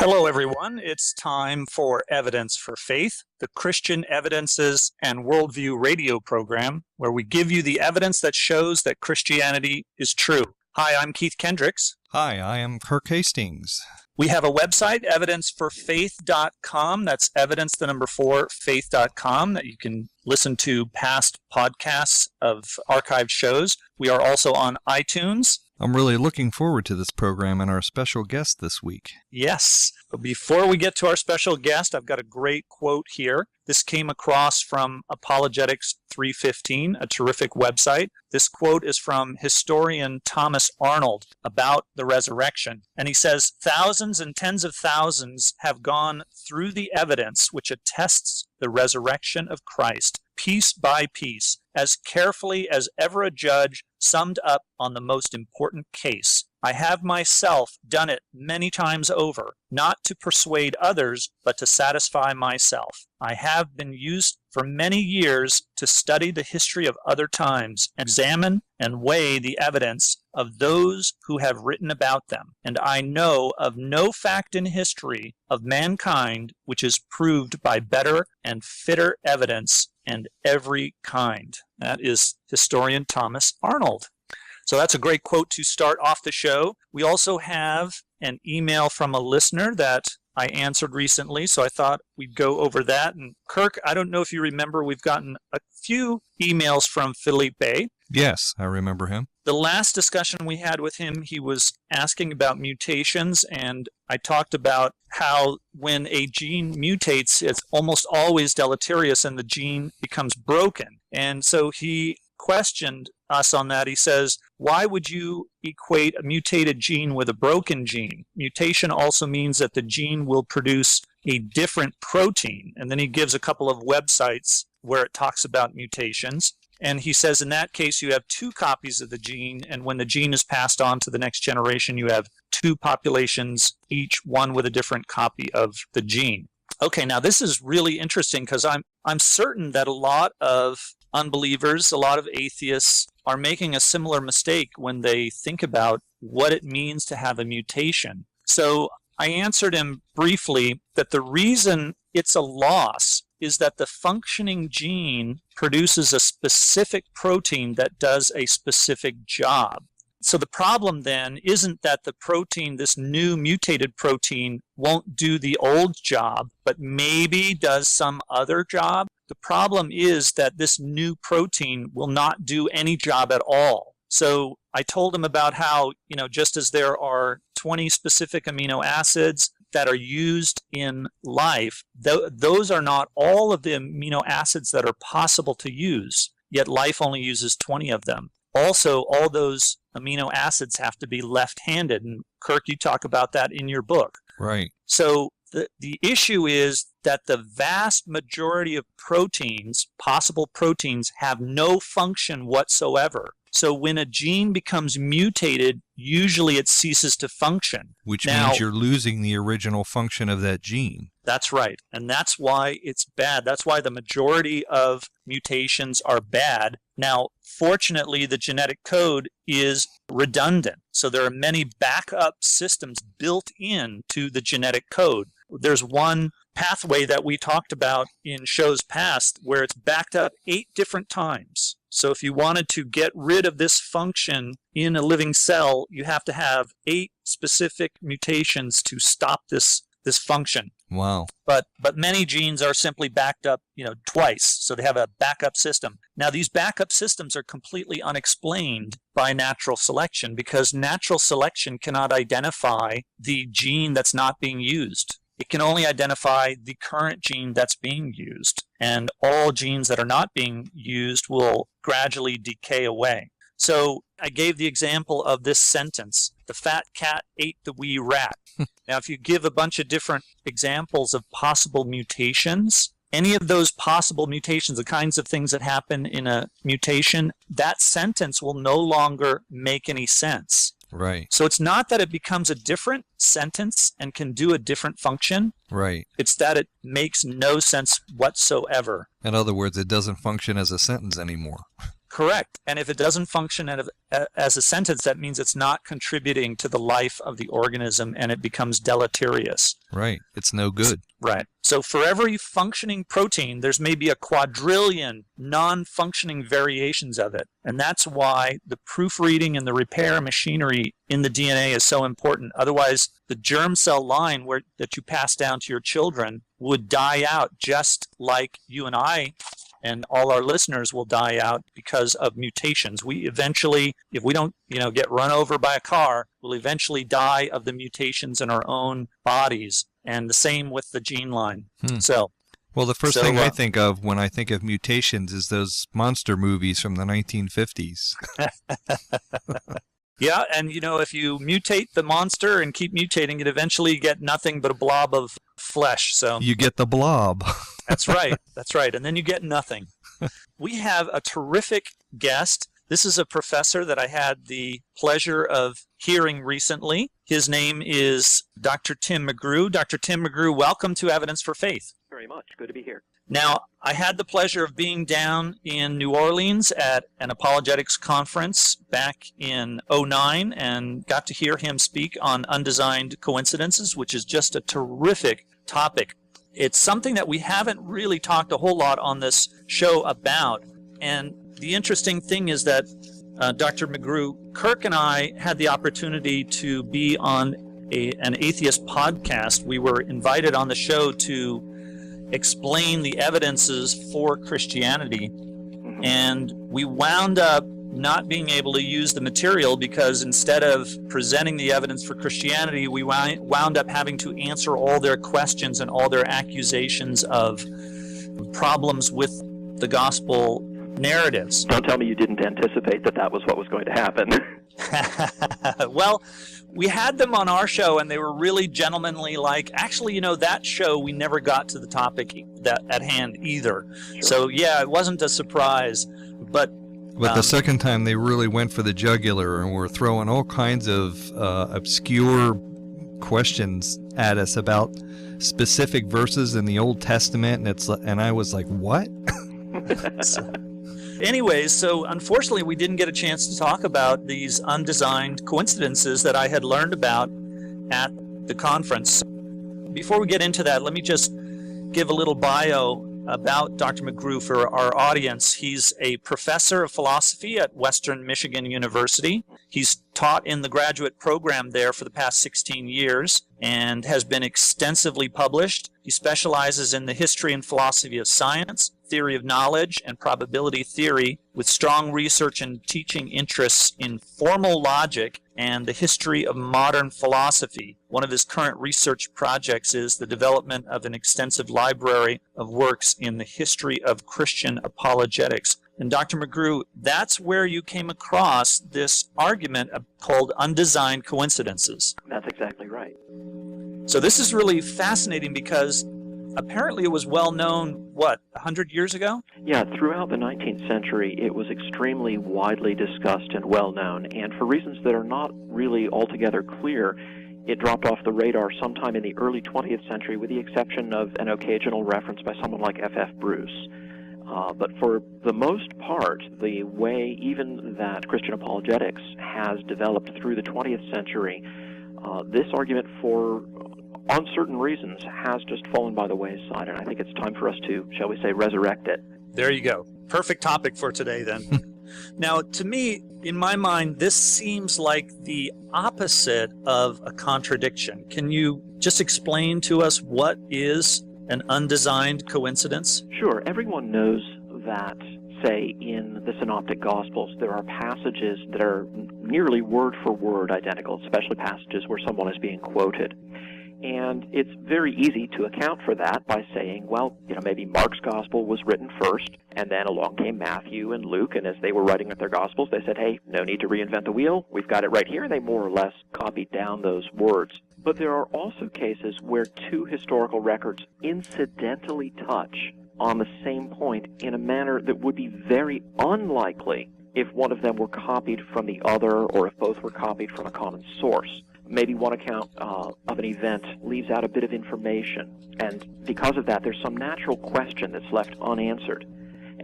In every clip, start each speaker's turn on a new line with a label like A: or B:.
A: Hello, everyone. It's time for Evidence for Faith, the Christian Evidences and Worldview radio program, where we give you the evidence that shows that Christianity is true. Hi, I'm Keith Kendricks.
B: Hi, I am Kirk Hastings.
A: We have a website, evidenceforfaith.com. That's evidence, the number 4, faith.com, that you can listen to past podcasts of archived shows. We are also on iTunes.
B: I'm really looking forward to this program and our special guest this week.
A: Yes, but before we get to our special guest, I've got a great quote here. This came across from Apologetics 315, a terrific website. This quote is from historian Thomas Arnold about the resurrection. And he says, "Thousands and tens of thousands have gone through the evidence which attests the resurrection of Christ, piece by piece, as carefully as ever a judge summed up on the most important case. I have myself done it many times over, not to persuade others, but to satisfy myself. I have been used for many years to study the history of other times, examine and weigh the evidence of those who have written about them, and I know of no fact in history of mankind which is proved by better and fitter evidence and every kind." That is historian Thomas Arnold. So that's a great quote to start off the show. We also have an email from a listener that I answered recently, so I thought we'd go over that. And Kirk, I don't know if you remember, we've gotten a few emails from Felipe.
B: Yes, I remember him.
A: The last discussion we had with him, he was asking about mutations, and I talked about how when a gene mutates, it's almost always deleterious and the gene becomes broken. And so he questioned us on that. He says, why would you equate a mutated gene with a broken gene? Mutation also means that the gene will produce a different protein. And then he gives a couple of websites where it talks about mutations. And he says in that case, you have 2 copies of the gene. And when the gene is passed on to the next generation, you have 2 populations, each one with a different copy of the gene. Okay, now this is really interesting because I'm certain that a lot of unbelievers, a lot of atheists are making a similar mistake when they think about what it means to have a mutation. So I answered him briefly that the reason it's a loss is that the functioning gene produces a specific protein that does a specific job. So the problem then isn't that the protein, this new mutated protein, won't do the old job, but maybe does some other job. The problem is that this new protein will not do any job at all. So I told him about how, just as there are 20 specific amino acids that are used in life, those are not all of the amino acids that are possible to use, yet life only uses 20 of them. Also, all those amino acids have to be left-handed, and Kirk, you talk about that in your book.
B: Right.
A: So the issue is that the vast majority of proteins, possible proteins, have no function whatsoever. So when a gene becomes mutated, usually it ceases to function.
B: Which means you're losing the original function of that gene.
A: That's right. And that's why it's bad. That's why the majority of mutations are bad. Now, fortunately, the genetic code is redundant. So there are many backup systems built into the genetic code. There's one pathway that we talked about in shows past where it's backed up 8 different times. So if you wanted to get rid of this function in a living cell, you have to have 8 specific mutations to stop this function.
B: Wow.
A: But many genes are simply backed up, twice. So they have a backup system. Now, these backup systems are completely unexplained by natural selection because natural selection cannot identify the gene that's not being used. It can only identify the current gene that's being used. And all genes that are not being used will gradually decay away. So I gave the example of this sentence, "The fat cat ate the wee rat." Now, if you give a bunch of different examples of possible mutations, any of those possible mutations, the kinds of things that happen in a mutation, that sentence will no longer make any sense.
B: Right.
A: So it's not that it becomes a different sentence and can do a different function.
B: Right.
A: It's that it makes no sense whatsoever.
B: In other words, it doesn't function as a sentence anymore.
A: Correct. And if it doesn't function as a sentence, that means it's not contributing to the life of the organism and it becomes deleterious.
B: Right. It's no good.
A: Right. So for every functioning protein, there's maybe a quadrillion non-functioning variations of it. And that's why the proofreading and the repair machinery in the DNA is so important. Otherwise, the germ cell line that you pass down to your children would die out, just like you and I and all our listeners will die out because of mutations. We eventually, if we don't, get run over by a car, we'll eventually die of the mutations in our own bodies. And the same with the gene line.
B: Well, the first thing I think of when I think of mutations is those monster movies from the 1950s.
A: Yeah, and if you mutate the monster and keep mutating it, eventually you get nothing but a blob of flesh. So
B: you get the blob.
A: That's right. That's right. And then you get nothing. We have a terrific guest. This is a professor that I had the pleasure of hearing recently. His name is Dr. Tim McGrew. Dr. Tim McGrew, welcome to Evidence for Faith.
C: Very much. Good to be here.
A: Now, I had the pleasure of being down in New Orleans at an apologetics conference back in 2009 and got to hear him speak on undesigned coincidences, which is just a terrific topic. It's something that we haven't really talked a whole lot on this show about. And the interesting thing is that Dr. McGrew, Kirk and I had the opportunity to be on an atheist podcast. We were invited on the show to explain the evidences for Christianity, and we wound up not being able to use the material because instead of presenting the evidence for Christianity, we wound up having to answer all their questions and all their accusations of problems with the gospel narratives.
C: Don't tell me you didn't anticipate that was what was going to happen.
A: Well, we had them on our show, and they were really gentlemanly. Like, actually, that show, we never got to the topic at hand either. Sure. So, yeah, it wasn't a surprise. But
B: the second time, they really went for the jugular and were throwing all kinds of obscure questions at us about specific verses in the Old Testament, and I was like, what?
A: Anyways, so unfortunately we didn't get a chance to talk about these undesigned coincidences that I had learned about at the conference. Before we get into that, let me just give a little bio about Dr. McGrew for our audience. He's a professor of philosophy at Western Michigan University. He's taught in the graduate program there for the past 16 years and has been extensively published. He specializes in the history and philosophy of science, theory of knowledge, and probability theory, with strong research and teaching interests in formal logic and the history of modern philosophy. One of his current research projects is the development of an extensive library of works in the history of Christian apologetics. And Dr. McGrew, that's where you came across this argument called undesigned coincidences.
C: That's exactly right.
A: So this is really fascinating because apparently it was well known, 100 years ago?
C: Yeah, throughout the 19th century, it was extremely widely discussed and well known, and for reasons that are not really altogether clear, it dropped off the radar sometime in the early 20th century, with the exception of an occasional reference by someone like F.F. Bruce. But for the most part, the way even that Christian apologetics has developed through the 20th century, this argument for uncertain reasons has just fallen by the wayside, and I think it's time for us to, shall we say, resurrect it.
A: There you go. Perfect topic for today, then. Now, to me, in my mind, this seems like the opposite of a contradiction. Can you just explain to us what is an undesigned coincidence?
C: Sure. Everyone knows that, say, in the Synoptic Gospels, there are passages that are nearly word for word identical, especially passages where someone is being quoted. And it's very easy to account for that by saying, well, maybe Mark's gospel was written first, and then along came Matthew and Luke, and as they were writing their gospels, they said, hey, no need to reinvent the wheel. We've got it right here, and they more or less copied down those words. But there are also cases where two historical records incidentally touch on the same point in a manner that would be very unlikely if one of them were copied from the other or if both were copied from a common source. Maybe one account of an event leaves out a bit of information, and because of that, there's some natural question that's left unanswered.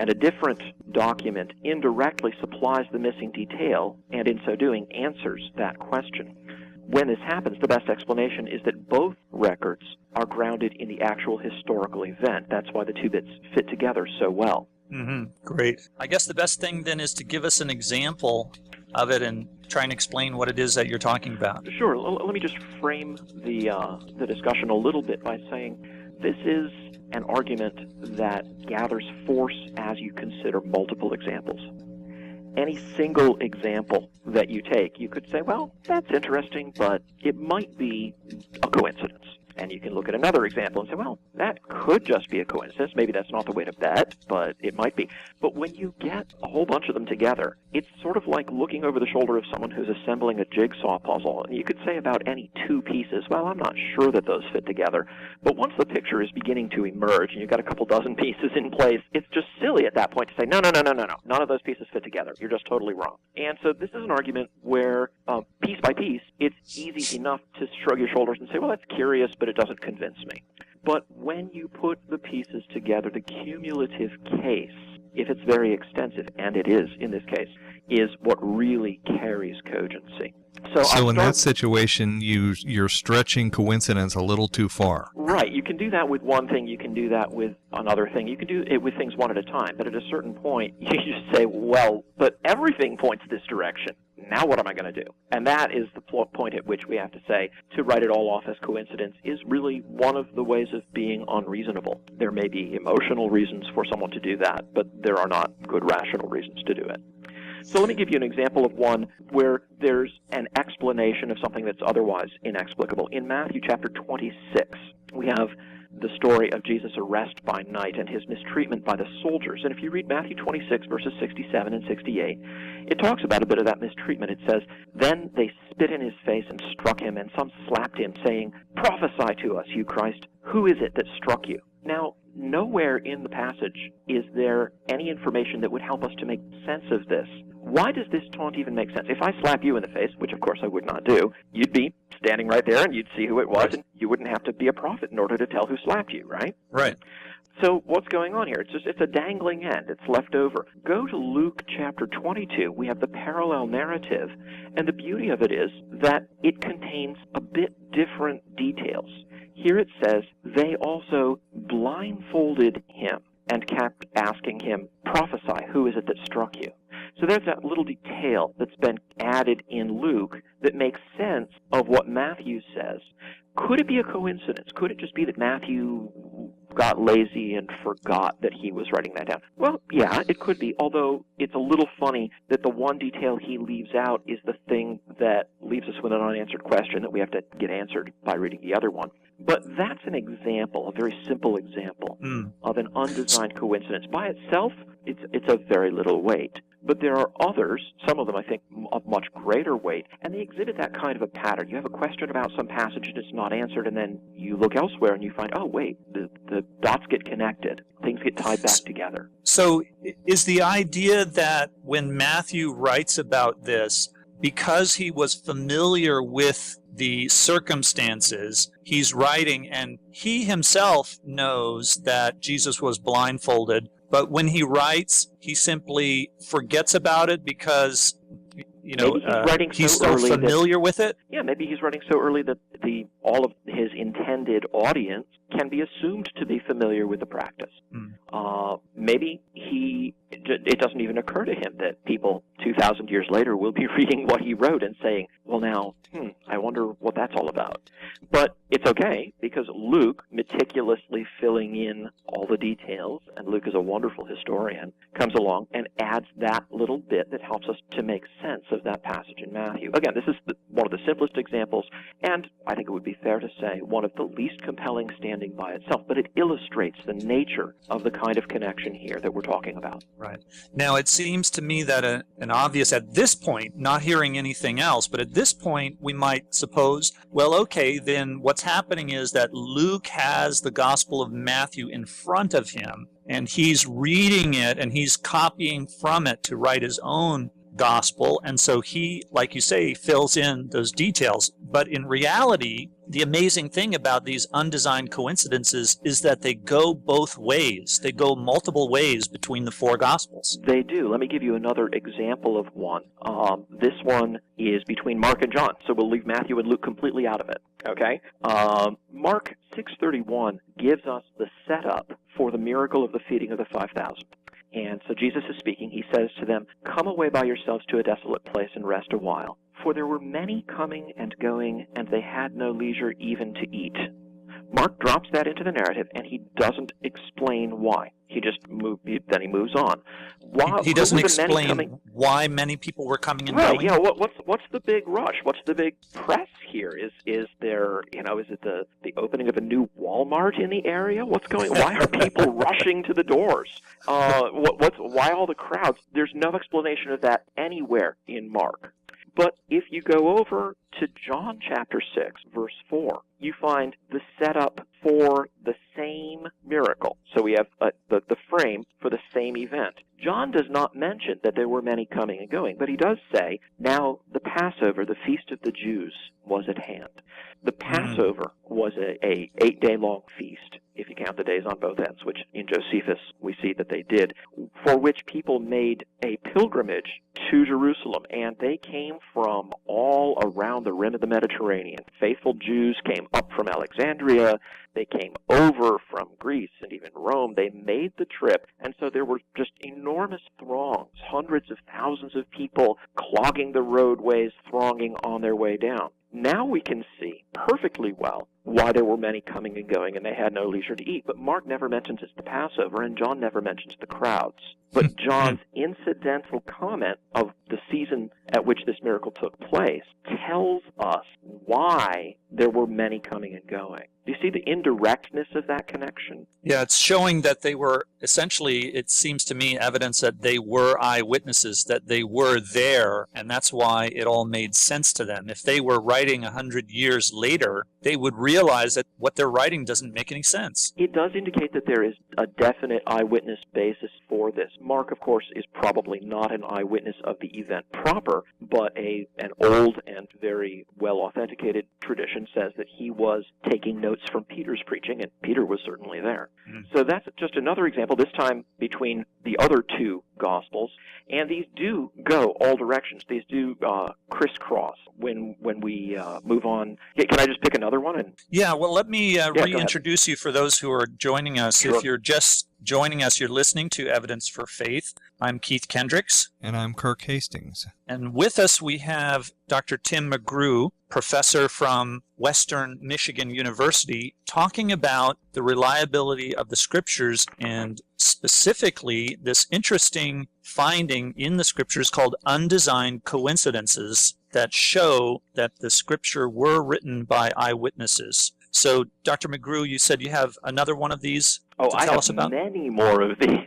C: and a different document indirectly supplies the missing detail, and in so doing answers that question. When this happens, the best explanation is that both records are grounded in the actual historical event. That's why the two bits fit together so well.
A: Great. I guess the best thing then is to give us an example of it and try and explain what it is that you're talking about.
C: Sure. Let me just frame the discussion a little bit by saying this is an argument that gathers force as you consider multiple examples. Any single example that you take, you could say, well, that's interesting, but it might be a coincidence. And you can look at another example and say, well, that could just be a coincidence. Maybe that's not the way to bet, but it might be. But when you get a whole bunch of them together, it's sort of like looking over the shoulder of someone who's assembling a jigsaw puzzle. And you could say about any two pieces, well, I'm not sure that those fit together. But once the picture is beginning to emerge and you've got a couple dozen pieces in place, it's just silly at that point to say, no, none of those pieces fit together. You're just totally wrong. And so this is an argument where piece by piece, it's easy enough to shrug your shoulders and say, well, that's curious, but it doesn't convince me. But when you put the pieces together, the cumulative case, if it's very extensive, and it is in this case, is what really carries cogency.
B: So in that situation, you're stretching coincidence a little too far.
C: Right. You can do that with one thing. You can do that with another thing. You can do it with things one at a time. But at a certain point, you just say, well, but everything points this direction. Now what am I going to do? And that is the point at which we have to say to write it all off as coincidence is really one of the ways of being unreasonable. There may be emotional reasons for someone to do that, but there are not good rational reasons to do it. So let me give you an example of one where there's an explanation of something that's otherwise inexplicable. In Matthew chapter 26, we have the story of Jesus' arrest by night and his mistreatment by the soldiers. And if you read Matthew 26, verses 67 and 68, it talks about a bit of that mistreatment. It says, "Then they spit in his face and struck him, and some slapped him, saying, 'Prophesy to us, you Christ. Who is it that struck you?'" Now, nowhere in the passage is there any information that would help us to make sense of this. Why does this taunt even make sense? If I slap you in the face, which of course I would not do, you'd be standing right there and you'd see who it was, and you wouldn't have to be a prophet in order to tell who slapped you, right?
A: Right.
C: So what's going on here? It's a dangling end. It's left over. Go to Luke chapter 22. We have the parallel narrative, and the beauty of it is that it contains a bit different details. Here it says, they also blindfolded him and kept asking him, "Prophesy, who is it that struck you?" So there's that little detail that's been added in Luke that makes sense of what Matthew says. Could it be a coincidence? Could it just be that Matthew got lazy and forgot that he was writing that down? Well, yeah, it could be, although it's a little funny that the one detail he leaves out is the thing that leaves us with an unanswered question that we have to get answered by reading the other one. But that's an example, a very simple example of an undesigned coincidence. By itself, it's of very little weight. But there are others, some of them I think of much greater weight, and they exhibit that kind of a pattern. You have a question about some passage and it's not answered, and then you look elsewhere and you find, oh, wait, the dots get connected. Things get tied back together.
A: So is the idea that when Matthew writes about this, because he was familiar with the circumstances, he's writing, and he himself knows that Jesus was blindfolded, but when he writes, he simply forgets about it because, you know, he's so familiar with it?
C: Yeah, maybe he's writing so early that all of his intended audience can be assumed to be familiar with the practice. Maybe it doesn't even occur to him that people 2,000 years later will be reading what he wrote and saying, well, now, I wonder what that's all about. But it's okay, because Luke, meticulously filling in all the details, and Luke is a wonderful historian, comes along and adds that little bit that helps us to make sense of that passage in Matthew. Again, this is one of the simplest examples, and I think it would be fair to say one of the least compelling standing by itself, but it illustrates the nature of the kind of connection here that we're talking about.
A: Right. Now, it seems to me that an obvious, at this point, not hearing anything else, but at this point, we might suppose, well, okay, then what's happening is that Luke has the Gospel of Matthew in front of him, and he's reading it, and he's copying from it to write his own gospel, and so he, like you say, fills in those details. But in reality, the amazing thing about these undesigned coincidences is that they go both ways. They go multiple ways between the four gospels.
C: They do. Let me give you another example of one. This one is between Mark and John, so we'll leave Matthew and Luke completely out of it. Okay? Mark 6:31 gives us the setup for the miracle of the feeding of the 5,000. And so Jesus is speaking. He says to them, "Come away by yourselves to a desolate place and rest a while. For there were many coming and going, and they had no leisure even to eat." Mark drops that into the narrative, and he doesn't explain why. He just then he moves on.
A: He doesn't explain why many people were coming and going.
C: Right. Yeah. What's the big rush? What's the big press here? Is there, is it the opening of a new Walmart in the area? What's going? Why are people rushing to the doors? Why all the crowds? There's no explanation of that anywhere in Mark. But if you go over to John chapter 6, verse 4, you find the setup for the same miracle. So we have the frame for the same event. John does not mention that there were many coming and going, but he does say, "Now the Passover, the feast of the Jews, was at hand." The Passover was a 8-day-long feast, if you count the days on both ends, which in Josephus we see that they did, for which people made a pilgrimage to Jerusalem, and they came from all around the rim of the Mediterranean. Faithful Jews came up from Alexandria, they came over from Greece and even Rome. They made the trip, and so there were just enormous throngs, hundreds of thousands of people clogging the roadways, thronging on their way down. Now we can see perfectly well why there were many coming and going, and they had no leisure to eat. But Mark never mentions it's the Passover, and John never mentions the crowds. But John's incidental comment of the season at which this miracle took place tells us why there were many coming and going. Do you see the indirectness of that connection?
A: Yeah, it's showing that they were, essentially, it seems to me, evidence that they were eyewitnesses, that they were there, and that's why it all made sense to them. If they were writing 100 years later, they would realize that what they're writing doesn't make any sense.
C: It does indicate that there is a definite eyewitness basis for this. Mark, of course, is probably not an eyewitness of the event proper, but an old and very well-authenticated tradition says that he was taking notes from Peter's preaching, and Peter was certainly there. So that's just another example, this time between the other two Gospels, and these do go all directions. These do crisscross when we move on. Can I just pick another one?
A: Yeah, well, let me reintroduce you for those who are joining us.
C: Sure.
A: If you're just joining us, you're listening to Evidence for Faith. I'm Keith Kendricks.
B: And I'm Kirk Hastings.
A: And with us we have Dr. Tim McGrew, professor from Western Michigan University, talking about the reliability of the Scriptures and specifically this interesting finding in the Scriptures called undesigned coincidences that show that the Scripture were written by eyewitnesses. So, Dr. McGrew, you said you have another one of these to tell us about?
C: I have many more of these.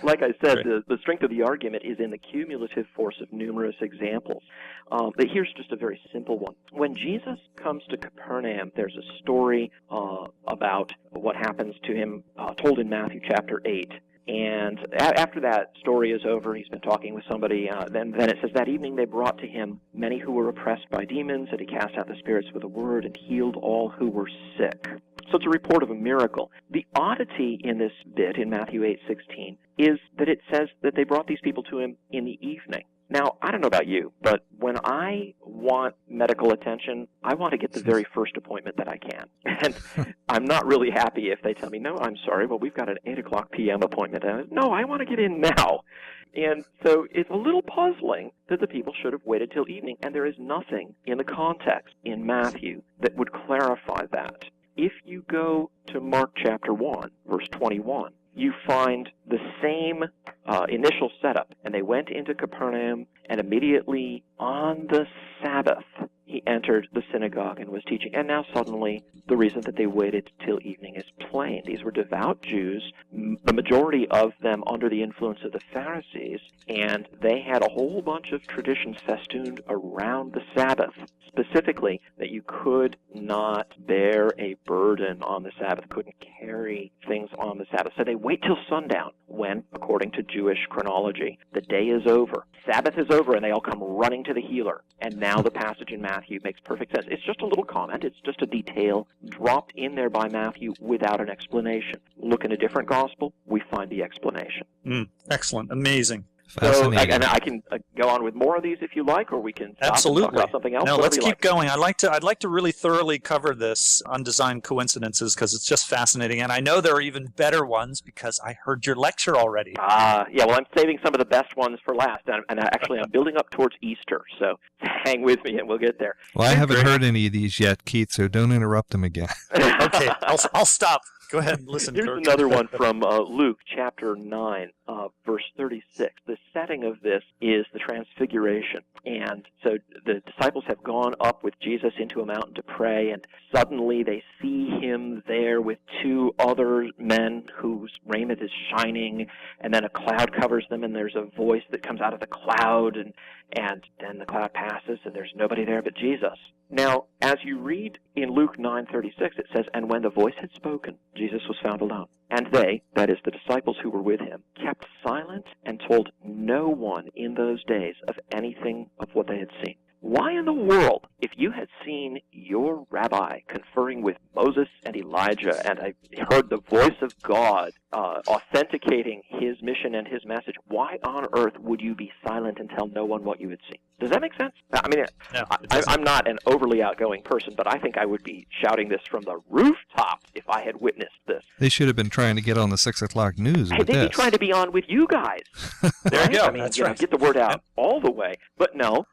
C: Like I said, the strength of the argument is in the cumulative force of numerous examples. But here's just a very simple one. When Jesus comes to Capernaum, there's a story about what happens to him told in Matthew chapter 8. And after that story is over, he's been talking with somebody, then it says, that evening they brought to him many who were oppressed by demons, and he cast out the spirits with a word and healed all who were sick. So it's a report of a miracle. The oddity in this bit in Matthew 8:16 is that it says that they brought these people to him in the evening. Now, I don't know about you, but when I want medical attention, I want to get the very first appointment that I can. And I'm not really happy if they tell me, no, I'm sorry, well, we've got an 8 o'clock p.m. appointment. No, I want to get in now. And so it's a little puzzling that the people should have waited till evening, and there is nothing in the context in Matthew that would clarify that. If you go to Mark chapter 1, verse 21, you find the same initial setup. And they went into Capernaum, and immediately on the Sabbath, he entered the synagogue and was teaching. And now suddenly, the reason that they waited till evening is plain. These were devout Jews, the majority of them under the influence of the Pharisees, and they had a whole bunch of traditions festooned around the Sabbath, specifically that you could not bear a burden on the Sabbath, couldn't carry carry things on the Sabbath. So they wait till sundown when, according to Jewish chronology, the day is over. Sabbath is over, and they all come running to the healer. And now the passage in Matthew makes perfect sense. It's just a little comment. It's just a detail dropped in there by Matthew without an explanation. Look in a different gospel, we find the explanation.
A: Excellent. Amazing.
C: So, and I can go on with more of these if you like, or we can stop and talk about something else.
A: No, let's keep
C: like.
A: going. I'd like to really thoroughly cover this undesigned coincidences because it's just fascinating, and I know there are even better ones because I heard your lecture already.
C: Yeah. Well, I'm saving some of the best ones for last, and actually I'm building up towards Easter. So hang with me, and we'll get there.
B: Well, I haven't heard any of these yet, Keith. So don't interrupt him again.
A: Okay, I'll stop. Go ahead and listen.
C: Here's
A: Kirk.
C: another one from Luke chapter 9, verse 36. The setting of this is the Transfiguration. And so the disciples have gone up with Jesus into a mountain to pray, and suddenly they see him there with two other men whose raiment is shining, and then a cloud covers them, and there's a voice that comes out of the cloud, and then the cloud passes, and there's nobody there but Jesus. Now, as you read in Luke 9:36, it says, "And when the voice had spoken, Jesus was found alone. And they," that is the disciples who were with him, "kept silent and told no one in those days of anything of what they had seen." Why in the world, if you had seen your rabbi conferring with Moses and Elijah, and I heard the voice of God authenticating his mission and his message, why on earth would you be silent and tell no one what you had seen? Does that make sense? I mean,
A: No,
C: I'm not an overly outgoing person, but I think I would be shouting this from the rooftops if I had witnessed this.
B: They should have been trying to get on the 6 o'clock news
C: Hey,
B: with
C: they'd
B: this.
C: be trying to be on with you guys.
A: There you go.
C: I mean,
A: That's
C: you know,
A: right.
C: get the word out all the way. But no,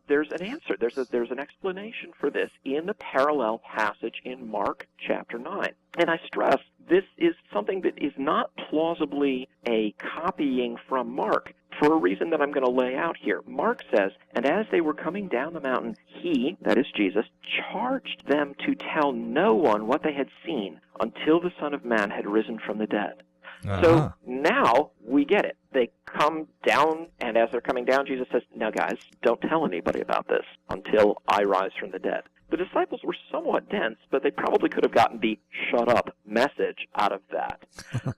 C: there's an answer. There's an explanation for this in the parallel passage in Mark chapter 9. And I stress, this is something that is not plausibly a copying from Mark for a reason that I'm going to lay out here. Mark says, "And as they were coming down the mountain, he," that is Jesus, "charged them to tell no one what they had seen until the Son of Man had risen from the dead." So now we get it. They come down, and as they're coming down, Jesus says, "Now guys, don't tell anybody about this until I rise from the dead." The disciples were somewhat dense, but they probably could have gotten the "shut up" message out of that.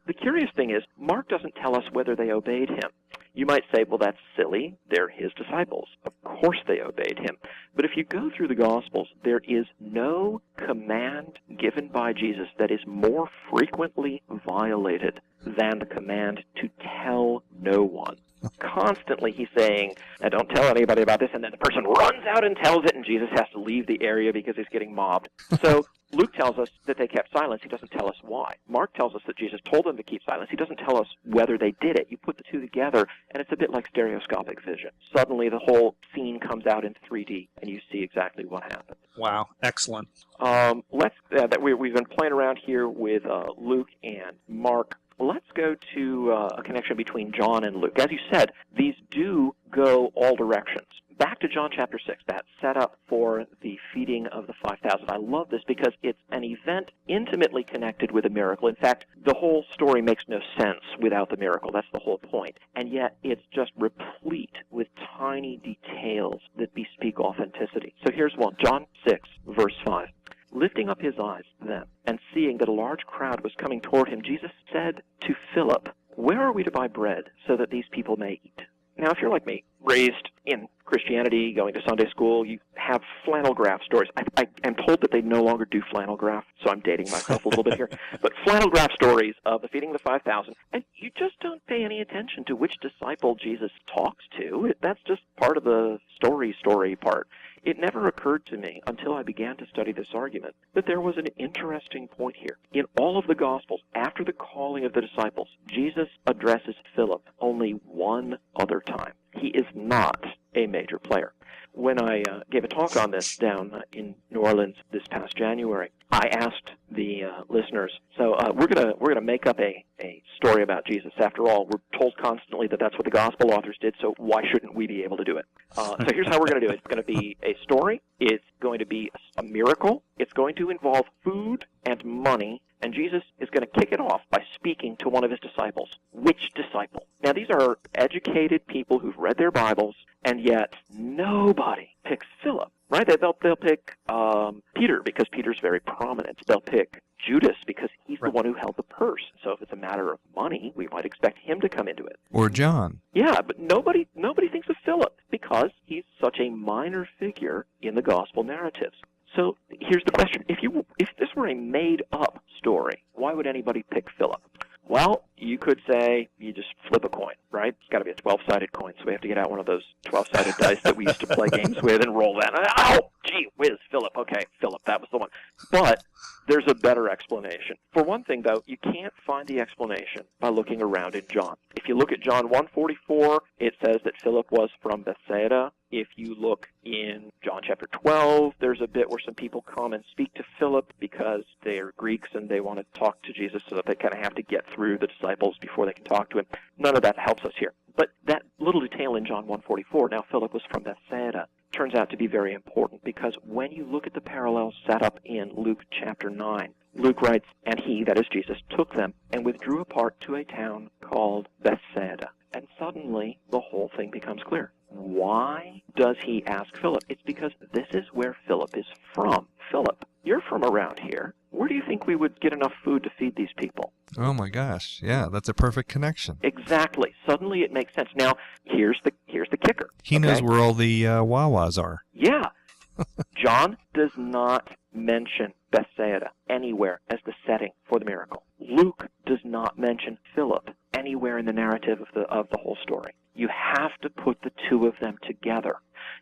C: The curious thing is, Mark doesn't tell us whether they obeyed him. You might say, well, that's silly. They're his disciples. Of course they obeyed him. But if you go through the Gospels, there is no command given by Jesus that is more frequently violated than the command to tell no one. Constantly he's saying, "Now don't tell anybody about this," and then the person runs out and tells it, and Jesus has to leave the area because he's getting mobbed. So Luke tells us that they kept silence. He doesn't tell us why. Mark tells us that Jesus told them to keep silence. He doesn't tell us whether they did it. You put the two together, and it's a bit like stereoscopic vision. Suddenly the whole scene comes out in 3D, and you see exactly what happened.
A: Wow, excellent.
C: We've been playing around here with Luke and Mark. Let's go to a connection between John and Luke. As you said, these do go all directions. Back to John chapter 6, that setup for the feeding of the 5,000. I love this because it's an event intimately connected with a miracle. In fact, the whole story makes no sense without the miracle. That's the whole point. And yet it's just replete with tiny details that bespeak authenticity. So here's one, John 6, verse 5. "Lifting up his eyes then, and seeing that a large crowd was coming toward him, Jesus said to Philip, 'Where are we to buy bread so that these people may eat?'" Now, if you're like me, raised in Christianity, going to Sunday school, you have flannel graph stories. I am told that they no longer do flannel graph, so I'm dating myself a little bit here. But flannel graph stories of the feeding of the 5,000, and you just don't pay any attention to which disciple Jesus talks to. That's just part of the story part. It never occurred to me until I began to study this argument that there was an interesting point here. In all of the Gospels, after the calling of the disciples, Jesus addresses Philip only one other time. He is not a major player. When I gave a talk on this down in New Orleans this past January, I asked the listeners, so we're gonna make up a story about Jesus. After all, we're told constantly that that's what the gospel authors did, so why shouldn't we be able to do it? So here's how we're going to do it. It's going to be a story. It's going to be a miracle. It's going to involve food and money. And Jesus is going to kick it off by speaking to one of his disciples. Which disciple? Now, these are educated people who've read their Bibles, and yet nobody picks Philip, right? They'll pick Peter because Peter's very prominent. They'll pick Judas because he's the one who held the purse. So if it's a matter of money, we might expect him to come into it.
B: Or John.
C: Yeah, but nobody thinks of Philip because he's such a minor figure in the gospel narratives. So here's the question. If this were a made-up story, why would anybody pick Philip? Well, you could say you just flip a coin, right? It's got to be a 12-sided coin, so we have to get out one of those 12-sided dice that we used to play games with and roll that. Oh, gee whiz, Philip. Okay, Philip, that was the one. But there's a better explanation. For one thing, though, you can't find the explanation by looking around in John. If you look at John 1:44, it says that Philip was from Bethsaida. If you look in John chapter 12, there's a bit where some people come and speak to Philip because they're Greeks and they want to talk to Jesus, so that they kind of have to get through the disciples before they can talk to him. None of that helps us here. But that little detail in John 1:44, now Philip was from Bethsaida, turns out to be very important, because when you look at the parallels set up in Luke chapter 9, Luke writes, "And he," that is Jesus, "took them and withdrew apart to a town called Bethsaida." And suddenly the whole thing becomes clear. Why does he ask Philip? It's because this is where Philip is from. Philip, you're from around here. Where do you think we would get enough food to feed these people?
B: Oh my gosh, yeah, that's a perfect connection.
C: Exactly. Suddenly it makes sense. Now, here's the kicker.
B: He knows where all the Wawas are.
C: Yeah. John does not mention Bethsaida anywhere as the setting for the miracle. Luke does not mention Philip anywhere in the narrative of the whole story. You have to put the two of them together.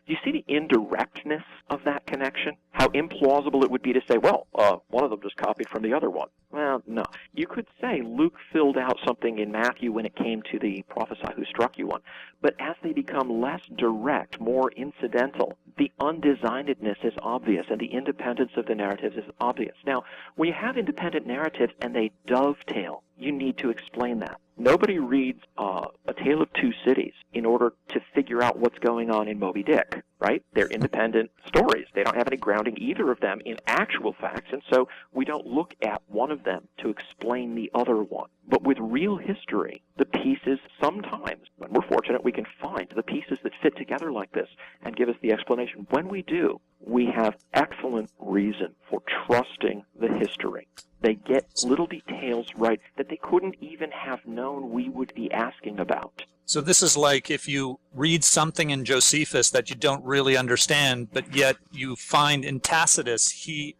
C: Do you see the indirectness of that connection? How implausible it would be to say, well, one of them just copied from the other one. Well, no. You could say Luke filled out something in Matthew when it came to the prophesy who struck you one. But as they become less direct, more incidental, the undesignedness is obvious and the independence of the narratives is obvious. Now, when you have independent narratives and they dovetail, you need to explain that. Nobody reads A Tale of Two Cities in order to figure out what's going on in Moby Dick, right? They're independent stories. They don't have any grounding, either of them, in actual facts, and so we don't look at one of them to explain the other one. But with real history, the pieces sometimes, when we're fortunate, we can find the pieces that fit together like this and give us the explanation. When we do, we have excellent reason for trusting the history. They get little details right that they couldn't even have known we would be asking about.
A: So this is like if you read something in Josephus that you don't really understand, but yet you find in Tacitus, he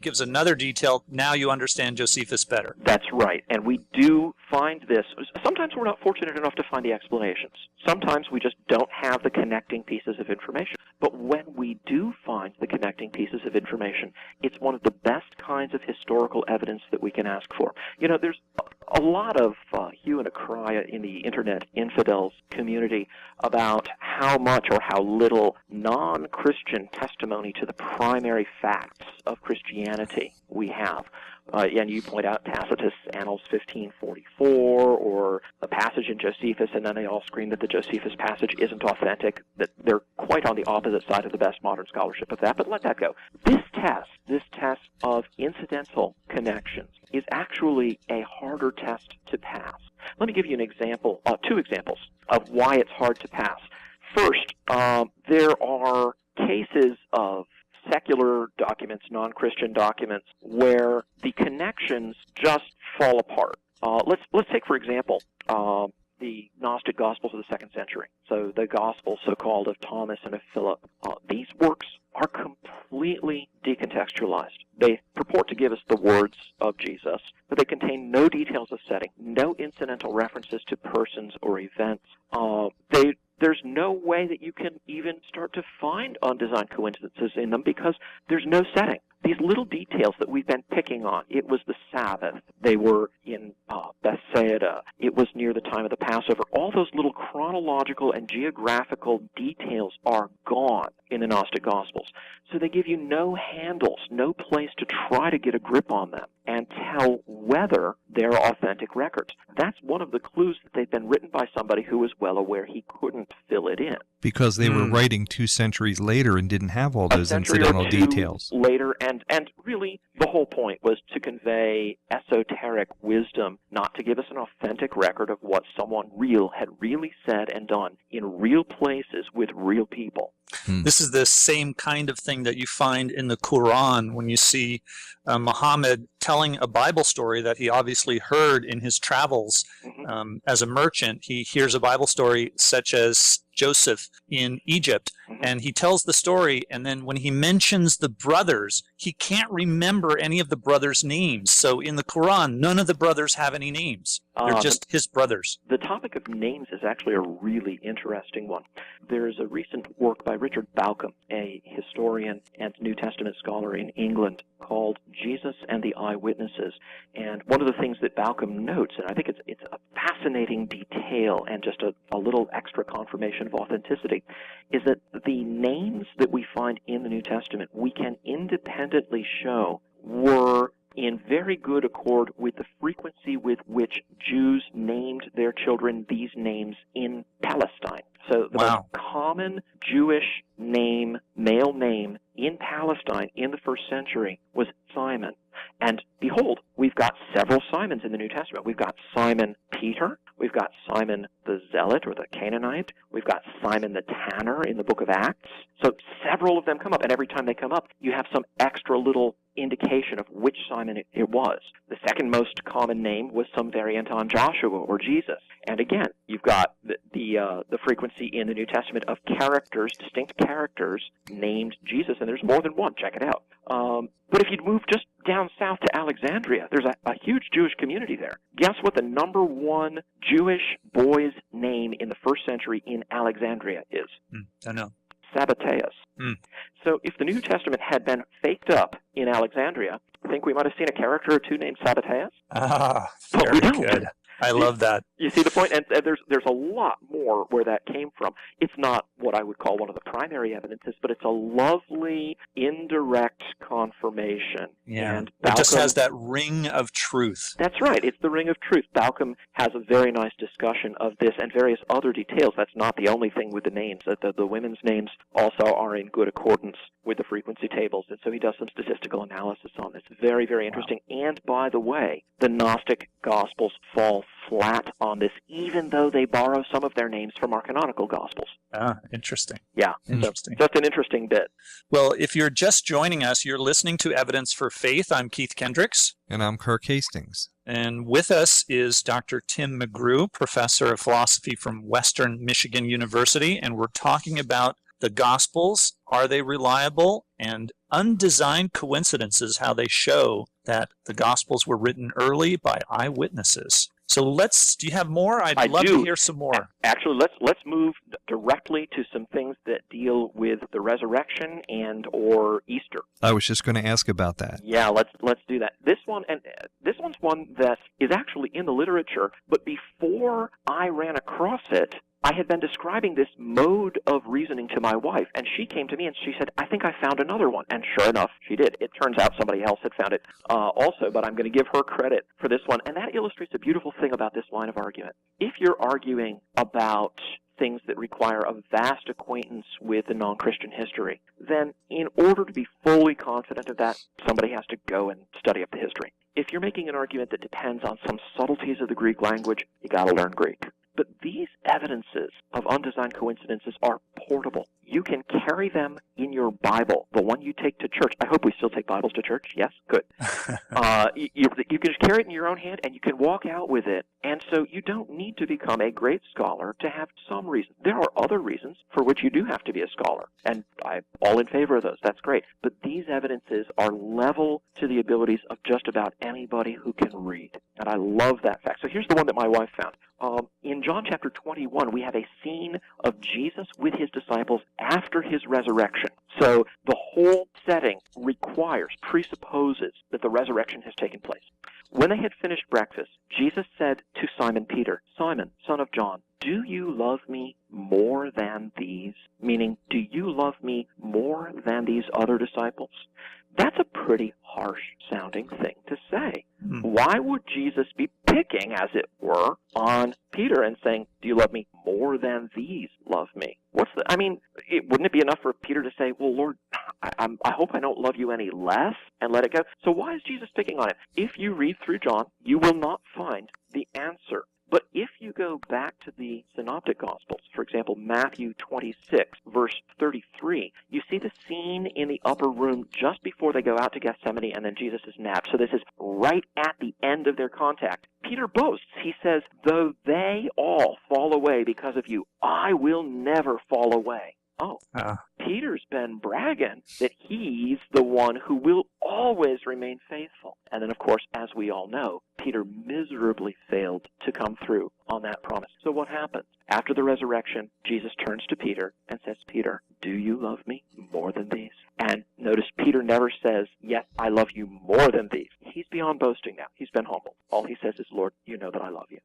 A: gives another detail. Now you understand Josephus better.
C: That's right. And we do find this. Sometimes we're not fortunate enough to find the explanations. Sometimes we just don't have the connecting pieces of information. But when we do find the connecting pieces of information, it's one of the best kinds of historical evidence that we can ask for. You know, there's a lot of hue and a cry in the internet infidels community about how much or how little non-Christian testimony to the primary facts of Christianity we have. And you point out Tacitus, Annals 1544, or the passage in Josephus, and then they all scream that the Josephus passage isn't authentic, that they're quite on the opposite side of the best modern scholarship of that, but let that go. This test of incidental connections is actually a harder test to pass. Let me give you an example, two examples of why it's hard to pass. First, there are cases of secular documents, non-Christian documents, where the connections just fall apart. Let's take, for example, the Gnostic Gospels of the 2nd century. So the Gospels, so-called, of Thomas and of Philip. These works are completely decontextualized. They purport to give us the words of Jesus, but they contain no details of setting, no incidental references to persons or events. There's no way that you can even start to find undesigned coincidences in them because there's no setting. These little details that we've been picking on, it was the Sabbath, they were in Bethsaida, it was near the time of the Passover, all those little chronological and geographical details are gone in the Gnostic Gospels. So they give you no handles, no place to try to get a grip on them and tell whether they're authentic records. That's one of the clues that they've been written by somebody who was well aware he couldn't fill it in.
B: Because they were writing 2 centuries later and didn't have all those
C: A century
B: incidental
C: or two
B: details.
C: later, and really the whole point was to convey esoteric wisdom, not to give us an authentic record of what someone real had really said and done in real places with real people.
A: This is the same kind of thing that you find in the Quran when you see Muhammad telling a Bible story that he obviously heard in his travels as a merchant. He hears a Bible story such as Joseph in Egypt, and he tells the story, and then when he mentions the brothers, he can't remember any of the brothers' names. So in the Quran, none of the brothers have any names. They're just his brothers.
C: The topic of names is actually a really interesting one. There's a recent work by Richard Bauckham, a historian and New Testament scholar in England, called Jesus and the Eyewitnesses. And one of the things that Bauckham notes, and I think it's a fascinating detail and just a little extra confirmation of authenticity, is that the names that we find in the New Testament we can independently show were in very good accord with the frequency with which Jews named their children these names in Palestine. So the most common Jewish name, male name, in Palestine in the first century was Simon. And behold, we've got several Simons in the New Testament. We've got Simon Peter, we've got Simon the Zealot or the Canaanite, we've got Simon the Tanner in the book of Acts. So several of them come up, and every time they come up, you have some extra little indication of which Simon it was. The second most common name was some variant on Joshua or Jesus. And again, you've got the frequency in the New Testament of characters, distinct characters named Jesus, and there's more than one. Check it out. But if you'd move just down south to Alexandria, there's a huge Jewish community there. Guess what the number one Jewish boy's name in the first century in Alexandria is?
A: I know.
C: Sabbateus. So if the New Testament had been faked up in Alexandria, I think we might have seen a character or two named Sabbateus.
A: Very good. I love that.
C: You see the point? And there's a lot more where that came from. It's not what I would call one of the primary evidences, but it's a lovely indirect confirmation.
A: Yeah,
C: and
A: it just has that ring of truth.
C: That's right. It's the ring of truth. Bauckham has a very nice discussion of this and various other details. That's not the only thing with the names. The women's names also are in good accordance with the frequency tables, and so he does some statistical analysis on this. Very, very interesting. And by the way, the Gnostic Gospels fall flat on this, even though they borrow some of their names from our canonical Gospels.
A: Interesting.
C: Yeah,
A: interesting.
C: So just an interesting bit.
A: Well, if you're just joining us, you're listening to Evidence for Faith. I'm Keith Kendricks.
B: And I'm Kirk Hastings.
A: And with us is Dr. Tim McGrew, professor of philosophy from Western Michigan University, and we're talking about the Gospels. Are they reliable? And undesigned coincidences, how they show that the Gospels were written early by eyewitnesses. So do you have more? I'd love to hear some more.
C: Actually, let's move directly to some things that deal with the resurrection and or Easter.
B: I was just going to ask about that.
C: Yeah, let's do that. This one's one that is actually in the literature, but before I ran across it, I had been describing this mode of reasoning to my wife, and she came to me and she said, I think I found another one. And sure enough, she did. It turns out somebody else had found it also, but I'm going to give her credit for this one. And that illustrates a beautiful thing about this line of argument. If you're arguing about things that require a vast acquaintance with the non-Christian history, then in order to be fully confident of that, somebody has to go and study up the history. If you're making an argument that depends on some subtleties of the Greek language, you got to learn Greek. But these evidences of undesigned coincidences are portable. You can carry them in your Bible, the one you take to church. I hope we still take Bibles to church. Yes? Good. You can just carry it in your own hand, and you can walk out with it. And so you don't need to become a great scholar to have some reason. There are other reasons for which you do have to be a scholar, and I'm all in favor of those. That's great. But these evidences are level to the abilities of just about anybody who can read. And I love that fact. So here's the one that my wife found. In John chapter 21, we have a scene of Jesus with his disciples after his resurrection. So the whole setting presupposes that the resurrection has taken place. When they had finished breakfast, Jesus said to Simon Peter, "Simon, son of John, do you love me more than these?" Meaning, do you love me more than these other disciples? That's a pretty harsh-sounding thing to say. Why would Jesus be picking, as it were, on Peter and saying, "Do you love me more than these love me?" Wouldn't it be enough for Peter to say, "Well, Lord, I hope I don't love you any less," and let it go? So why is Jesus picking on him? If you read through John, you will not find the answer. But if you go back to the Synoptic Gospels, for example, Matthew 26, verse 33, you see the scene in the upper room just before they go out to Gethsemane and then Jesus is nabbed. So this is right at the end of their contact. Peter boasts. He says, "Though they all fall away because of you, I will never fall away." Oh, Peter's been bragging that he's the one who will always remain faithful. And then, of course, as we all know, Peter miserably failed to come through on that promise. So what happens? After the resurrection, Jesus turns to Peter and says, "Peter, do you love me more than these?" And notice Peter never says, "Yes, I love you more than these." He's beyond boasting now. He's been humble. All he says is, "Lord, you know that I love you."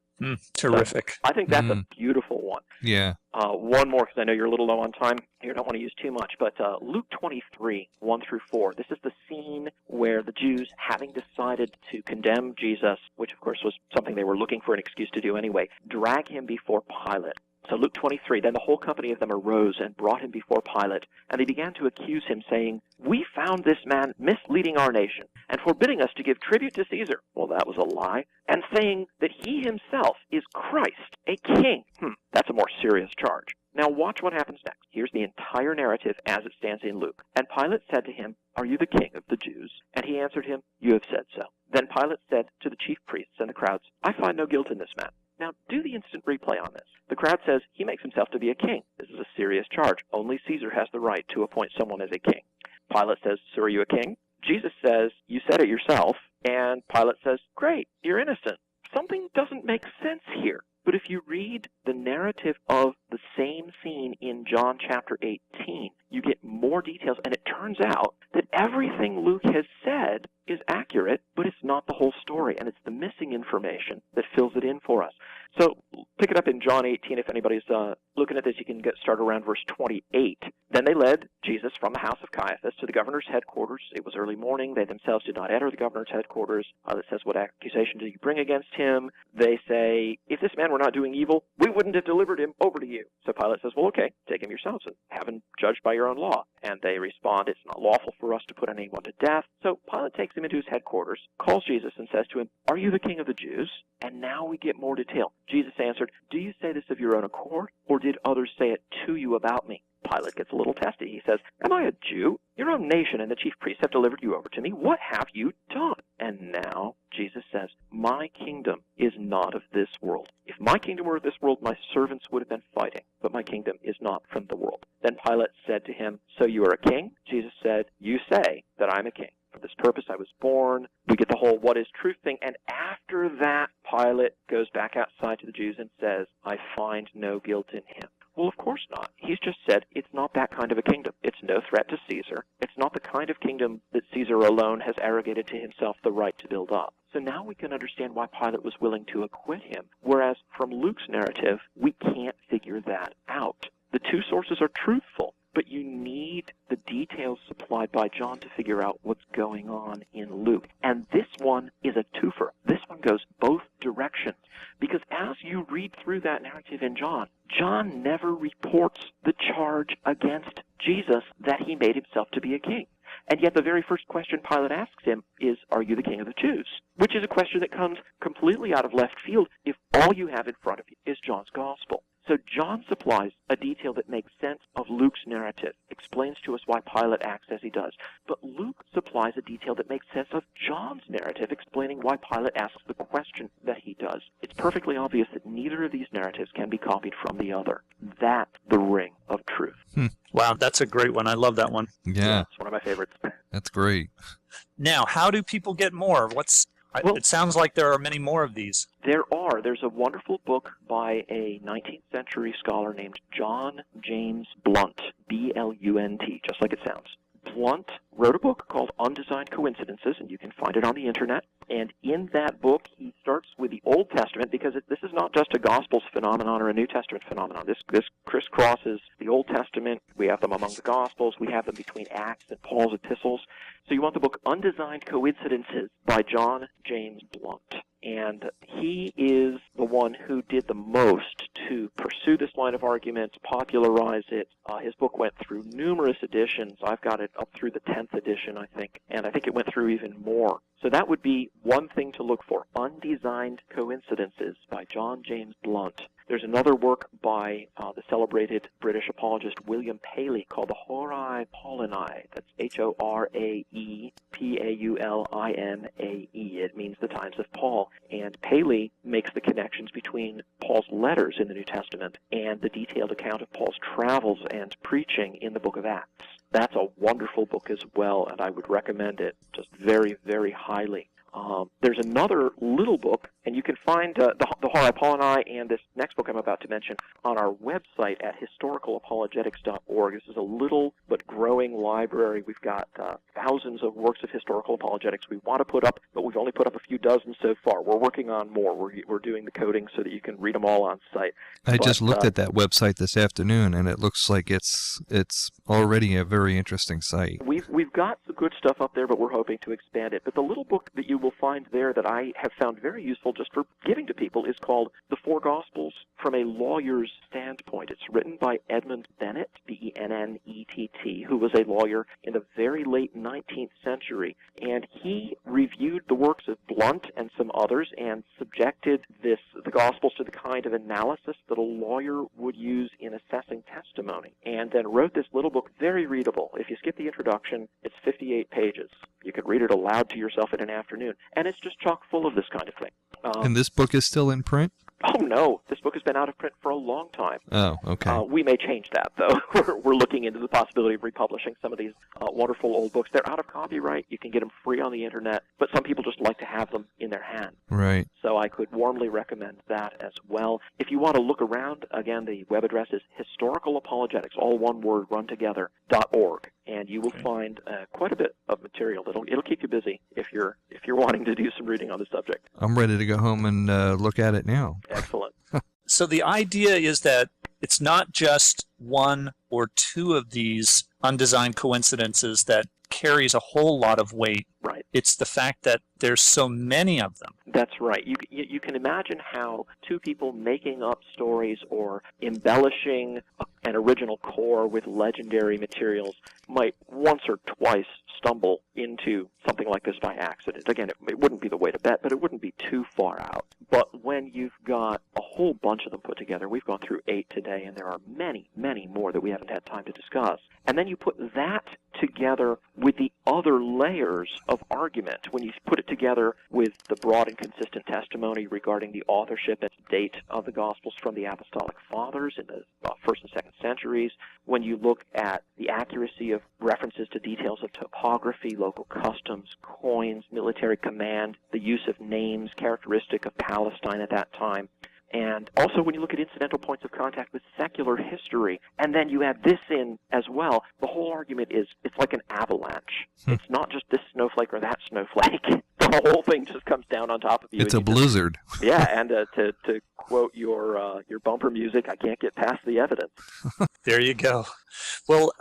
A: Terrific.
C: So I think that's a beautiful one.
B: Yeah.
C: One more, because I know you're a little low on time. You don't want to use too much, but Luke 23, 1 through 4. This is the scene where the Jews, having decided to condemn Jesus, which of course was something they were looking for an excuse to do anyway, drag him before Pilate. So Luke 23, then the whole company of them arose and brought him before Pilate, and they began to accuse him, saying, "We found this man misleading our nation, and forbidding us to give tribute to Caesar." Well, that was a lie. "And saying that he himself is Christ, a king." That's a more serious charge. Now watch what happens next. Here's the entire narrative as it stands in Luke. "And Pilate said to him, 'Are you the king of the Jews?' And he answered him, 'You have said so.' Then Pilate said to the chief priests and the crowds, 'I find no guilt in this man.'" Now, do the instant replay on this. The crowd says he makes himself to be a king. This is a serious charge. Only Caesar has the right to appoint someone as a king. Pilate says, "So are you a king?" Jesus says, "You said it yourself." And Pilate says, "Great, you're innocent." Something doesn't make sense here. But if you read the narrative of the same scene in John chapter 18, you get more details, and it turns out that everything Luke has said is accurate, but it's not the whole story, and it's the missing information that fills it in for us. So pick it up in John 18. If anybody's looking at this, you can get started around verse 28. "Then they led Jesus from the house of Caiaphas to the governor's headquarters. It was early morning. They themselves did not enter the governor's headquarters." It says, "What accusation do you bring against him?" They say, "If this man were not doing evil, we wouldn't have delivered him over to you." So Pilate says, "Well, okay, take him yourselves and have him judged by your own law." And they respond, "It's not lawful for us to put anyone to death." So Pilate takes him into his headquarters, calls Jesus, and says to him, "Are you the king of the Jews?" And now we get more detail. Jesus answered, "Do you say this of your own accord, or did others say it to you about me?" Pilate gets a little testy. He says, "Am I a Jew? Your own nation and the chief priests have delivered you over to me. What have you done?" And now Jesus says, "My kingdom is not of this world. If my kingdom were of this world, my servants would have been fighting, but my kingdom is not from the world." Then Pilate said to him, "So you are a king?" Jesus said, "You say that I'm a king. For this purpose I was born." We get the whole what is truth thing. And after that, Pilate goes back outside to the Jews and says, "I find no guilt in him." Well, of course not. He's just said it's not that kind of a kingdom. It's no threat to Caesar. It's not the kind of kingdom that Caesar alone has arrogated to himself the right to build up. So now we can understand why Pilate was willing to acquit him, whereas from Luke's narrative, we can't figure that out. The two sources are truthful, but you need the details supplied by John to figure out what's going on in Luke. And this one is a twofer. This one goes both directions. Because as you read through that narrative in John, John never reports the charge against Jesus that he made himself to be a king. And yet the very first question Pilate asks him is, "Are you the king of the Jews?" Which is a question that comes completely out of left field if all you have in front of you is John's gospel. So John supplies a detail that makes sense of Luke's narrative, explains to us why Pilate acts as he does. But Luke supplies a detail that makes sense of John's narrative, explaining why Pilate asks the question that he does. It's perfectly obvious that neither of these narratives can be copied from the other. That's the ring of truth.
A: Wow, that's a great one. I love that one.
B: Yeah.
C: It's one of my favorites.
B: That's great.
A: Now, how do people get more? It sounds like there are many more of these.
C: There are. There's a wonderful book by a 19th century scholar named John James Blunt, B-L-U-N-T, just like it sounds. Blunt wrote a book called Undesigned Coincidences, and you can find it on the internet. And in that book, he starts with the Old Testament, because this is not just a Gospels phenomenon or a New Testament phenomenon. This crisscrosses the Old Testament. We have them among the Gospels. We have them between Acts and Paul's epistles. So you want the book Undesigned Coincidences by John James Blunt. And he is the one who did the most to pursue this line of argument, popularize it. His book went through numerous editions. I've got it up through the 10th edition, I think, and I think it went through even more. So that would be one thing to look for, Undesigned Coincidences by John James Blunt. There's another work by the celebrated British apologist William Paley called the Horae Paulinae. That's Horae Paulinae. It means the times of Paul. And Paley makes the connections between Paul's letters in the New Testament and the detailed account of Paul's travels and preaching in the book of Acts. That's a wonderful book as well, and I would recommend it just very, very highly. There's another little book, and you can find the Horae Paulinae and this next book I'm about to mention on our website at historicalapologetics.org. This is a little but growing library. We've got thousands of works of historical apologetics we want to put up, but we've only put up a few dozen so far. We're working on more. We're doing the coding so that you can read them all on site.
B: I just looked at that website this afternoon, and it looks like it's already a very interesting site.
C: We've got some good stuff up there, but we're hoping to expand it. But the little book that you will find there that I have found very useful just for giving to people is called The Four Gospels from a Lawyer's Standpoint. It's written by Edmund Bennett, B-E-N-N-E-T-T, who was a lawyer in the very late 19th century. And he reviewed the works of Blunt and some others and subjected the Gospels to the kind of analysis that a lawyer would use in assessing testimony, and then wrote this little book, very readable. If you skip the introduction, it's 58 pages. You could read it aloud to yourself in an afternoon, and it's just chock full of this kind of thing.
B: And this book is still in print?
C: Oh, no. This book has been out of print for a long time.
B: Oh, okay.
C: We may change that, though. We're looking into the possibility of republishing some of these wonderful old books. They're out of copyright. You can get them free on the Internet, but some people just like to have them in their hand.
B: Right.
C: So I could warmly recommend that as well. If you want to look around, again, the web address is historicalapologetics, all one word, run together, .org. And you will find quite a bit of material. It'll keep you busy if you're wanting to do some reading on the subject.
B: I'm ready to go home and look at it now.
C: Excellent.
A: So the idea is that it's not just one or two of these undesigned coincidences that carries a whole lot of weight.
C: Right.
A: It's the fact that there's so many of them.
C: That's right. You can imagine how two people making up stories or embellishing an original core with legendary materials might once or twice stumble into something like this by accident. Again, it wouldn't be the way to bet, but it wouldn't be too far out. But when you've got a whole bunch of them put together, we've gone through 8 today, and there are many, many more that we haven't had time to discuss. And then you put that together with the other layers of argument. When you put it together with the broad and consistent testimony regarding the authorship and date of the Gospels from the Apostolic Fathers in the first and second centuries, when you look at the accuracy of references to details of topography, local customs, coins, military command, the use of names characteristic of Palestine at that time, and also when you look at incidental points of contact with secular history, and then you add this in as well, the whole argument is it's like an avalanche. It's not just this snowflake or that snowflake. The whole thing just comes down on top of you.
B: It's a blizzard.
C: Yeah, and to quote your bumper music, I can't get past the evidence.
A: There you go. Well,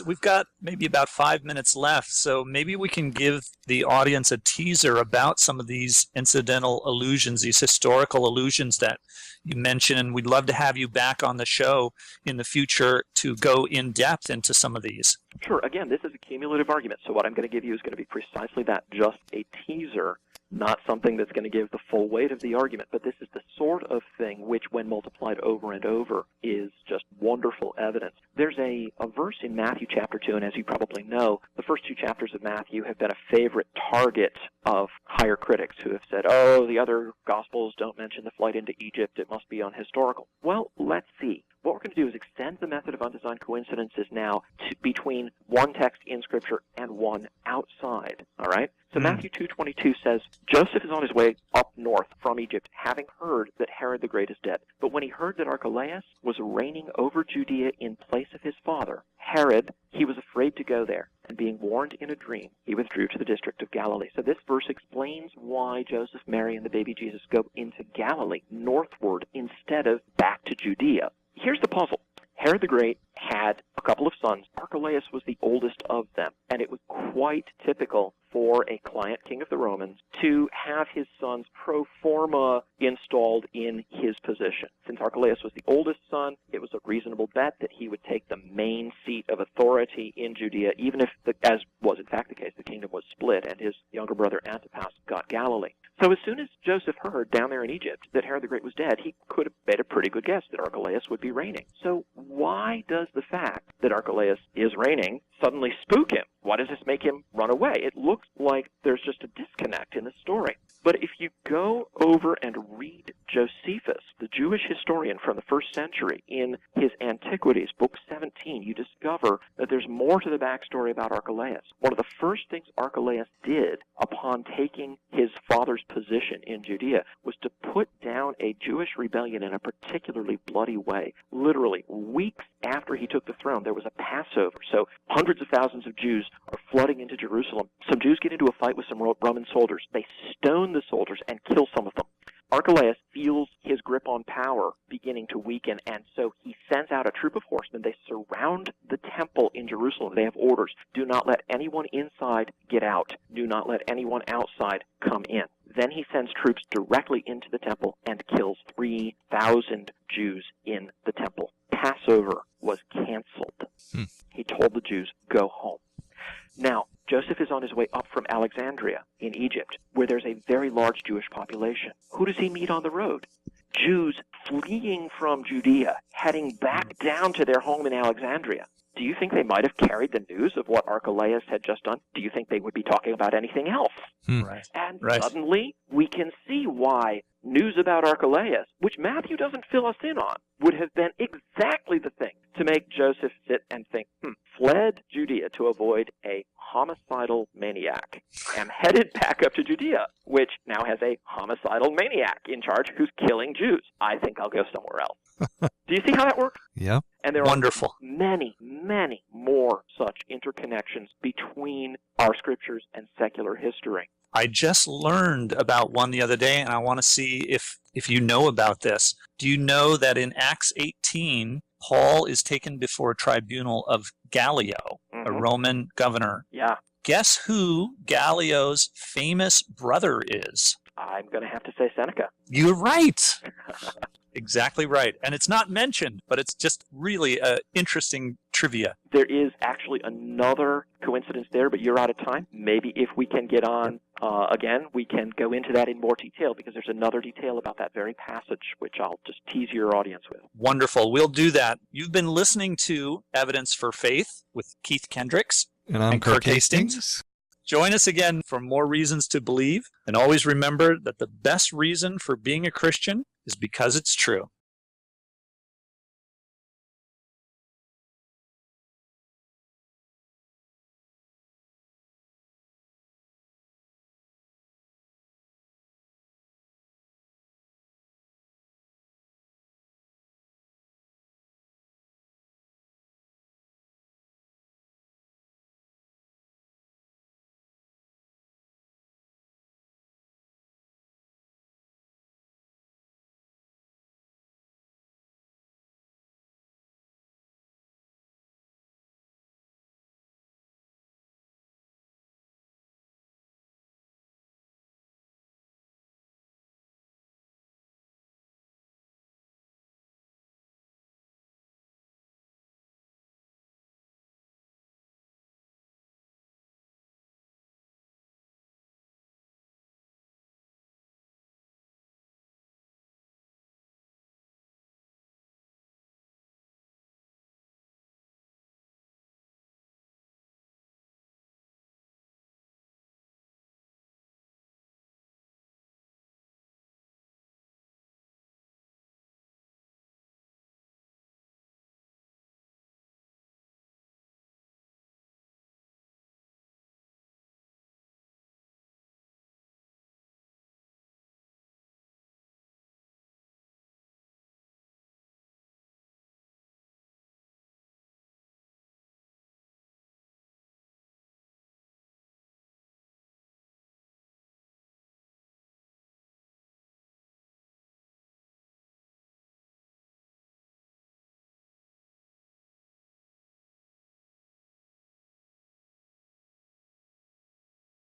A: we've got maybe about 5 minutes left, so maybe we can give the audience a teaser about some of these incidental allusions, these historical allusions that you mentioned, and we'd love to have you back on the show in the future to go in depth into some of these.
C: Sure. Again, this is a cumulative argument, so what I'm going to give you is going to be precisely that, just a teaser, not something that's going to give the full weight of the argument, but this is the sort of thing which, when multiplied over and over, is just wonderful evidence. There's a verse in Matthew chapter 2, and as you probably know, the first two chapters of Matthew have been a favorite target of higher critics who have said, oh, the other Gospels don't mention the flight into Egypt, it must be unhistorical. Well, let's see. What we're going to do is extend the method of undesigned coincidences now to between one text in Scripture and one outside, all right? So Matthew 2:22 says, Joseph is on his way up north from Egypt, having heard that Herod the Great is dead. But when he heard that Archelaus was reigning over Judea in place of his father, Herod, he was afraid to go there. And being warned in a dream, he withdrew to the district of Galilee. So this verse explains why Joseph, Mary, and the baby Jesus go into Galilee, northward, instead of back to Judea. Here's the puzzle. Herod the Great had a couple of sons. Archelaus was the oldest of them, and it was quite typical for a client king of the Romans to have his sons pro forma installed in his position. Since Archelaus was the oldest son, it was a reasonable bet that he would take the main seat of authority in Judea, even if, as was in fact the case, the kingdom was split and his younger brother Antipas got Galilee. So as soon as Joseph heard down there in Egypt that Herod the Great was dead, he could have made a pretty good guess that Archelaus would be reigning. So why does the fact that Archelaus is reigning suddenly spook him? Why does this make him run away? It looks like there's just a disconnect in the story. But if you go over and read Josephus, the Jewish historian from the first century, in his Antiquities, book 17, you discover that there's more to the backstory about Archelaus. One of the first things Archelaus did upon taking his father's position in Judea was to put down a Jewish rebellion in a particularly bloody way. Literally, weeks after he took the throne, there was a Passover. So hundreds of thousands of Jews are flooding into Jerusalem. Some Jews get into a fight with some Roman soldiers. They stone the soldiers and kill some of them. Archelaus feels his grip on power beginning to weaken, and so he sends out a troop of horsemen. They surround the temple in Jerusalem. They have orders. Do not let anyone inside get out. Do not let anyone outside come in. Then he sends troops directly into the temple and kills 3,000 Jews in the temple. Passover was canceled. He told the Jews, go home. Now, Joseph is on his way up from Alexandria in Egypt, where there's a very large Jewish population. Who does he meet on the road? Jews fleeing from Judea, heading back down to their home in Alexandria. Do you think they might have carried the news of what Archelaus had just done? Do you think they would be talking about anything else?
A: Right.
C: And suddenly, we can see why news about Archelaus, which Matthew doesn't fill us in on, would have been exactly the thing to make Joseph sit and think, fled Judea to avoid a homicidal maniac. Am headed back up to Judea, which now has a homicidal maniac in charge who's killing Jews. I think I'll go somewhere else. Do you see how that works?
B: Yeah.
C: And there
A: Wonderful.
C: are many, many more such interconnections between our scriptures and secular history.
A: I just learned about one the other day, and I want to see if you know about this. Do you know that in Acts 18, Paul is taken before a tribunal of Gallio, a Roman governor?
C: Yeah.
A: Guess who Gallio's famous brother is?
C: I'm going to have to say Seneca.
A: You're right. Exactly right. And it's not mentioned, but it's just really interesting trivia.
C: There is actually another coincidence there, but you're out of time. Maybe if we can get on again, we can go into that in more detail, because there's another detail about that very passage, which I'll just tease your audience with.
A: Wonderful. We'll do that. You've been listening to Evidence for Faith with Keith Kendricks.
B: And I'm Kirk Hastings.
A: Join us again for more reasons to believe. And always remember that the best reason for being a Christian is because it's true.